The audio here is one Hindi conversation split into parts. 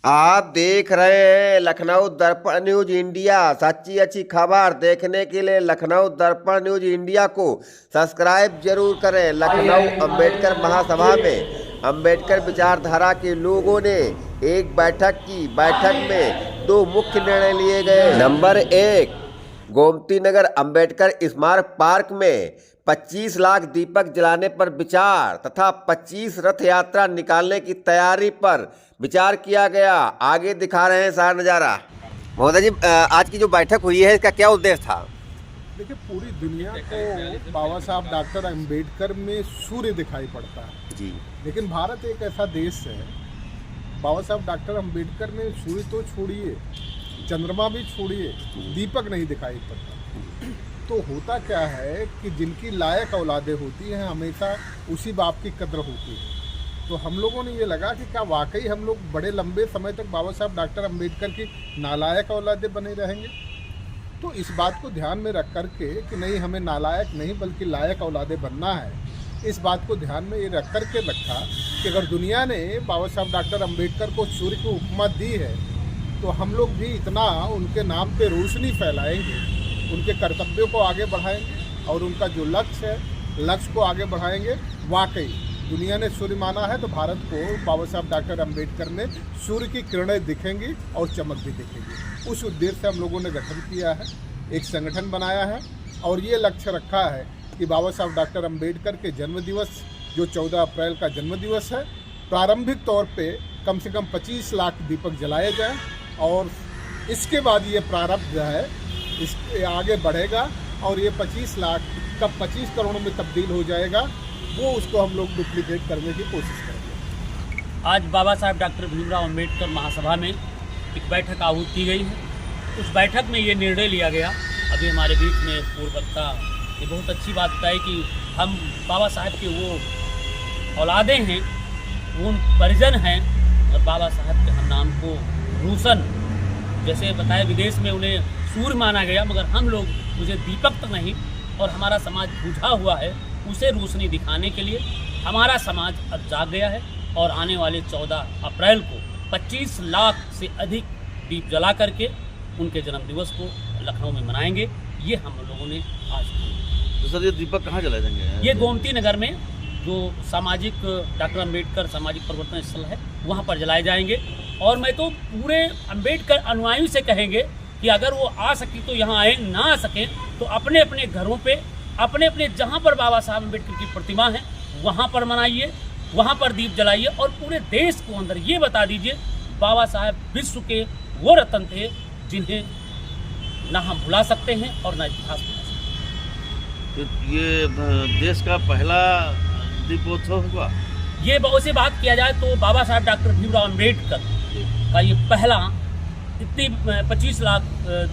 आप देख रहे हैं लखनऊ दर्पण न्यूज इंडिया। सच्ची अच्छी खबर देखने के लिए लखनऊ दर्पण न्यूज इंडिया को सब्सक्राइब जरूर करें। लखनऊ अंबेडकर महासभा में अंबेडकर विचारधारा के लोगों ने एक बैठक की। बैठक में दो मुख्य निर्णय लिए गए। नंबर 1, गोमती नगर अंबेडकर स्मारक पार्क में 25 लाख दीपक जलाने पर विचार तथा 25 रथ यात्रा निकालने की तैयारी पर विचार किया गया। आगे दिखा रहे हैं सारा नज़ारा। महोदय जी, आज की जो बैठक हुई है इसका क्या उद्देश्य था? देखिए, पूरी दुनिया को बाबा साहब डॉक्टर अंबेडकर में सूर्य दिखाई पड़ता है जी, लेकिन भारत एक ऐसा देश है, बाबा साहब डॉक्टर अंबेडकर में सूर्य तो छोड़िए, चंद्रमा भी छोड़िए, दीपक नहीं दिखाई पड़ता। तो होता क्या है कि जिनकी लायक औलादें होती हैं हमेशा उसी बाप की कद्र होती है। तो हम लोगों ने ये लगा कि क्या वाकई हम लोग बड़े लंबे समय तक बाबा साहब डॉक्टर अंबेडकर की नालायक औलादें बने रहेंगे? तो इस बात को ध्यान में रख कर के कि नहीं, हमें नालायक नहीं बल्कि लायक औलादें बनना है, इस बात को ध्यान में ये रख कर के रखा कि अगर दुनिया ने बाबा साहब डॉक्टर अंबेडकर को सूर्य की उपमा दी है तो हम लोग भी इतना उनके नाम पे रोशनी फैलाएंगे, उनके कर्तव्यों को आगे बढ़ाएंगे और उनका जो लक्ष्य है लक्ष्य को आगे बढ़ाएंगे। वाकई दुनिया ने सूर्य माना है तो भारत को बाबा साहब डॉक्टर अंबेडकर में सूर्य की किरणें दिखेंगी और चमक भी दिखेगी। उस उद्देश्य से हम लोगों ने गठन किया है, एक संगठन बनाया है और ये लक्ष्य रखा है कि बाबा साहब डॉक्टर अंबेडकर के जन्मदिवस जो 14 अप्रैल का जन्मदिवस है, प्रारंभिक तौर पे कम से कम 25 लाख दीपक जलाए जाएँ और इसके बाद ये प्रारंभ जो है इसके आगे बढ़ेगा और ये 25 लाख कब 25 करोड़ में तब्दील हो जाएगा, वो उसको हम लोग डुप्लीकेट करने की कोशिश करेंगे। आज बाबा साहब डॉक्टर भीमराव अंबेडकर महासभा में एक बैठक आहूत की गई है। उस बैठक में ये निर्णय लिया गया, अभी हमारे बीच में पूर्व वक्ता ये बहुत अच्छी बात बताई कि हम बाबा साहब के वो औलादे हैं, वो परिजन हैं और बाबा साहब के हम नाम को रोशन, जैसे बताया विदेश में उन्हें सूर्य माना गया, मगर हम लोग मुझे दीपक तक नहीं और हमारा समाज बुझा हुआ है, उसे रोशनी दिखाने के लिए हमारा समाज अब जाग गया है और आने वाले 14 अप्रैल को 25 लाख से अधिक दीप जला करके उनके जन्मदिवस को लखनऊ में मनाएंगे। ये हम लोगों ने आज किया। तो सर, ये दीपक कहाँ जलाए जाएंगे? ये गोमती नगर में जो सामाजिक डॉक्टर अंबेडकर सामाजिक परिवर्तन स्थल है वहाँ पर जलाए जाएंगे। और मैं तो पूरे अंबेडकर अनुयायी से कहेंगे कि अगर वो आ सके तो यहाँ आए, ना आ सकें तो अपने अपने घरों पे अपने अपने जहाँ पर बाबा साहब अंबेडकर की प्रतिमा है वहाँ पर मनाइए, वहाँ पर दीप जलाइए और पूरे देश को अंदर ये बता दीजिए बाबा साहब विश्व के वो रत्न थे जिन्हें ना हम भुला सकते हैं और ना इतिहास भुला सकते हैं। तो ये देश का पहला दीपोत्सव होगा। ये बहुत सी बात किया जाए तो बाबा साहब डॉक्टर भीमराव अंबेडकर का ये पहला, इतनी 25 लाख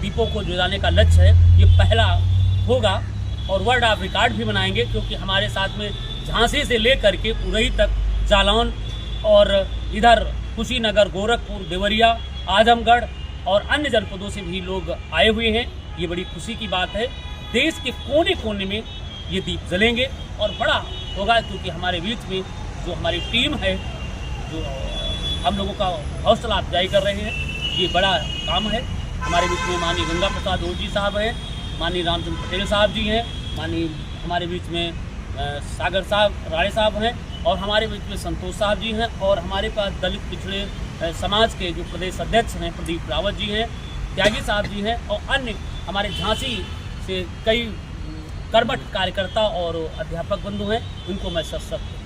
दीपों को जलाने का लक्ष्य है, ये पहला होगा और वर्ल्ड ऑफ रिकॉर्ड भी बनाएंगे, क्योंकि हमारे साथ में झांसी से लेकर के उरई तक, जालौन और इधर कुशीनगर, गोरखपुर, देवरिया, आजमगढ़ और अन्य जनपदों से भी लोग आए हुए हैं। ये बड़ी खुशी की बात है। देश के कोने कोने में ये दीप जलेंगे और बड़ा होगा, क्योंकि हमारे बीच में जो हमारी टीम है जो हम लोगों का हौसला अफजाई कर रहे हैं, ये बड़ा काम है। हमारे बीच में माननीय गंगा प्रसाद ओझी साहब हैं, माननीय रामचंद्र पटेल साहब जी हैं, माननीय हमारे बीच में सागर साहब राणे साहब हैं और हमारे बीच में संतोष साहब जी हैं और हमारे पास दलित पिछड़े समाज के जो प्रदेश अध्यक्ष हैं प्रदीप रावत जी हैं, त्यागी साहब जी हैं और अन्य हमारे झांसी से कई कर्मठ कार्यकर्ता और अध्यापक बंधु हैं। उनको मैं सशक्त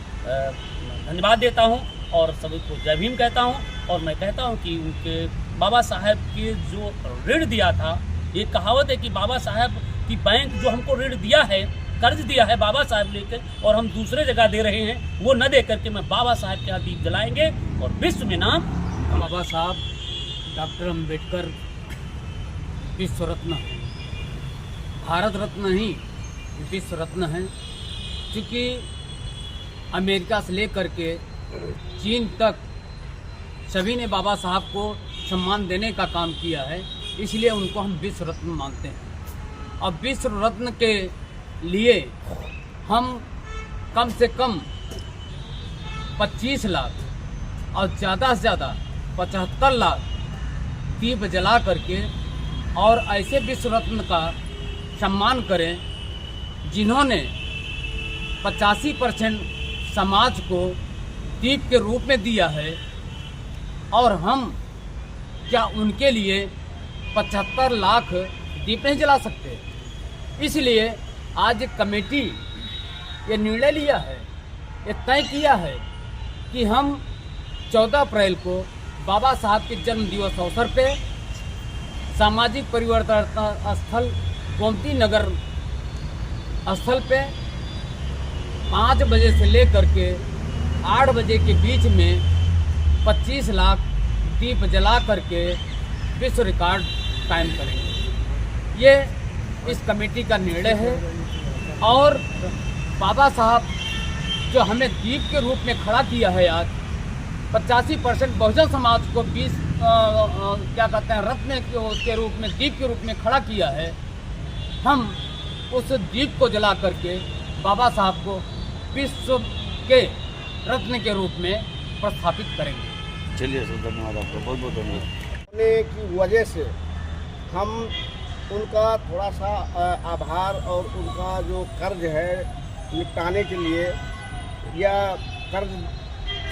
धन्यवाद देता हूं और सभी को जय भीम कहता हूं। और मैं कहता हूं कि उनके बाबा साहब के जो ऋण दिया था, ये कहावत है कि बाबा साहब की बैंक जो हमको ऋण दिया है, कर्ज दिया है बाबा साहब लेकर और हम दूसरे जगह दे रहे हैं, वो न दे करके मैं बाबा साहब के यहाँ दीप जलाएंगे और विश्व में नाम। बाबा साहब डॉक्टर अंबेडकर विश्व रत्न, भारत रत्न नहीं विश्व रत्न हैं, क्योंकि अमेरिका से लेकर के चीन तक सभी ने बाबा साहब को सम्मान देने का काम किया है, इसलिए उनको हम विश्व रत्न मानते हैं। अब विश्व रत्न के लिए हम कम से कम 25 लाख और ज़्यादा से ज़्यादा 75 लाख दीप जला करके और ऐसे विश्व रत्न का सम्मान करें जिन्होंने 85% समाज को दीप के रूप में दिया है, और हम क्या उनके लिए 75 लाख दीप नहीं जला सकते। इसलिए आज कमेटी ये निर्णय लिया है, ये तय किया है कि हम 14 अप्रैल को बाबा साहब के जन्म दिवस अवसर पे सामाजिक परिवर्तन स्थल गोमती नगर स्थल पे 5 बजे से लेकर के 8 बजे के बीच में 25 लाख दीप जला करके विश्व रिकॉर्ड कायम करेंगे। ये इस कमेटी का निर्णय है। और बाबा साहब जो हमें दीप के रूप में खड़ा किया है, आज 85% बहुजन समाज को 20 क्या कहते हैं रत्न के रूप में, दीप के रूप में खड़ा किया है, हम उस दीप को जला करके बाबा साहब को विश्व के रत्न के रूप में प्रस्थापित करेंगे। चलिए सर, धन्यवाद आपका, बहुत बहुत धन्यवाद। होने की वजह से हम उनका थोड़ा सा आभार और उनका जो कर्ज है निपटाने के लिए, या कर्ज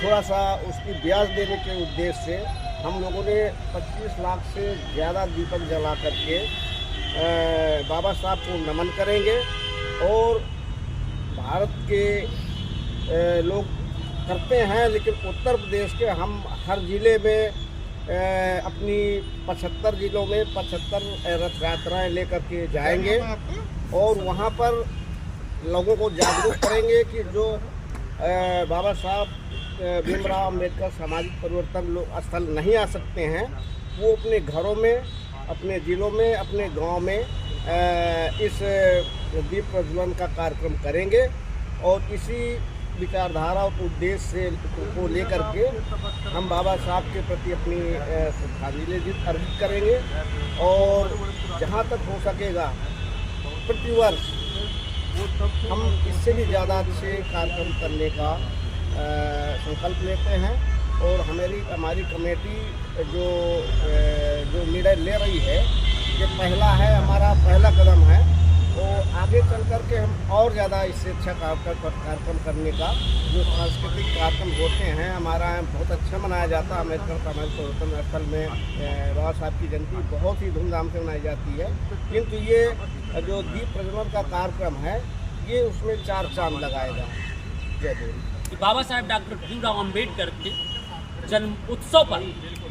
थोड़ा सा उसकी ब्याज देने के उद्देश्य से हम लोगों ने 25 लाख से ज़्यादा दीपक जला करके बाबा साहब को नमन करेंगे। और भारत के लोग करते हैं, लेकिन उत्तर प्रदेश के हम हर ज़िले में अपनी 75 जिलों में 75 रथ यात्राएँ लेकर के जाएंगे और वहाँ पर लोगों को जागरूक करेंगे कि जो बाबा साहब भीमराव अंबेडकर सामाजिक परिवर्तन स्थल नहीं आ सकते हैं, वो अपने घरों में, अपने ज़िलों में, अपने गांव में इस दीप प्रज्वलन का कार्यक्रम करेंगे। और इसी विचारधारा और उद्देश्य को लेकर के हम बाबा साहब के प्रति अपनी श्रद्धांजलि अर्पित करेंगे। और जहाँ तक हो सकेगा प्रतिवर्ष हम इससे भी ज़्यादा अच्छे कार्यक्रम करने का संकल्प लेते हैं। और हमारी कमेटी जो निर्णय ले रही है, ये हमारा पहला कदम है। तो आगे चल कर के हम और ज़्यादा इससे अच्छा कार्यक्रम करने का, जो सांस्कृतिक कार्यक्रम होते हैं हमारा बहुत अच्छा मनाया जाता है। अम्बेडकर सामाजिक परिवर्तन स्थल में बाबा साहब की जयंती बहुत ही धूमधाम से मनाई जाती है, किंतु ये जो दीप प्रज्वलन का कार्यक्रम है, ये उसमें 4 चांद लगाएगा। जय देव। बाबा साहब डॉक्टर भीमराव अंबेडकर के जन्म उत्सव पर,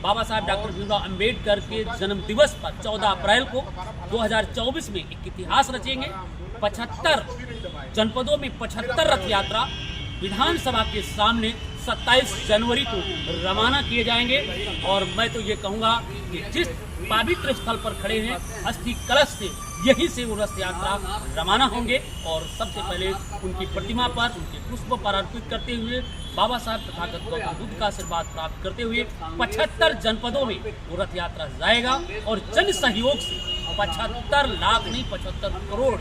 बाबा साहब डॉक्टर भीमराव अंबेडकर के जन्म दिवस पर 14 अप्रैल को 2024 में एक इतिहास रचेंगे। 75 जनपदों में 75 रथ यात्रा विधानसभा के सामने 27 जनवरी को रवाना किए जाएंगे। और मैं तो ये कहूँगा कि जिस पवित्र स्थल पर खड़े हैं, अस्थि कलश से यहीं से वो रथ यात्रा रवाना होंगे। और सबसे पहले उनकी प्रतिमा पर, उनके पुष्प पर अर्पित करते हुए बाबा साहब तथागत गौतम बुद्ध का आशीर्वाद प्राप्त करते हुए 75 जनपदों में वो रथ यात्रा जाएगा। और जन सहयोग से 75 लाख नहीं 75 करोड़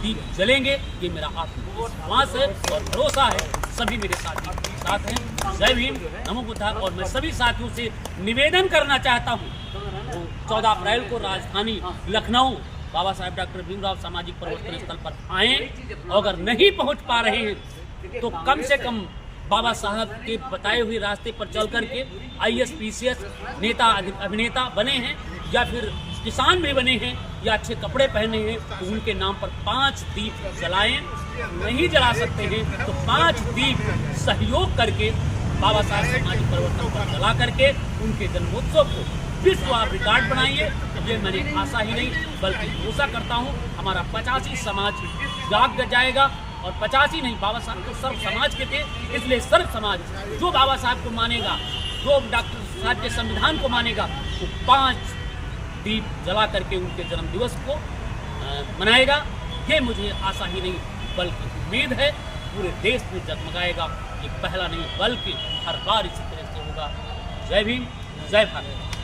दीप जलेंगे। ये मेरा आत्मविश्वास है और भरोसा है। सभी मेरे साथी साथ हैं। जय भीम, नमो बुद्धा। और मैं सभी साथियों से निवेदन करना चाहता हूँ, 14 अप्रैल को राजधानी लखनऊ बाबा साहब डॉक्टर भीमराव सामाजिक परिवर्तन स्थल पर आएँ। और अगर नहीं पहुँच पा रहे हैं तो कम से कम बाबा साहब के बताए हुए रास्ते पर चल करके IAS PCS नेता अभिनेता बने हैं, या फिर किसान भी बने हैं, या अच्छे कपड़े पहने हैं, तो उनके नाम पर 5 दीप जलाएं। नहीं जला सकते हैं तो 5 दीप सहयोग करके बाबा साहब सामाजिक परिवर्तन पर जला करके उनके जन्मोत्सव को विश्व आप रिकॉर्ड बनाइए। ये मैंने आशा ही नहीं बल्कि भरोसा करता हूँ, हमारा 85 समाज जाग जाएगा। और 85 नहीं, बाबा साहब तो सर्व समाज के थे, इसलिए सर्व समाज जो बाबा साहब को मानेगा, जो डॉक्टर साहब के संविधान को मानेगा, वो 5 दीप जला करके उनके जन्म दिवस को मनाएगा। ये मुझे आशा ही नहीं बल्कि उम्मीद है पूरे देश में जगमगाएगा। ये पहला नहीं बल्कि हर बार इसी तरह से होगा। जय भीम, जय भारत।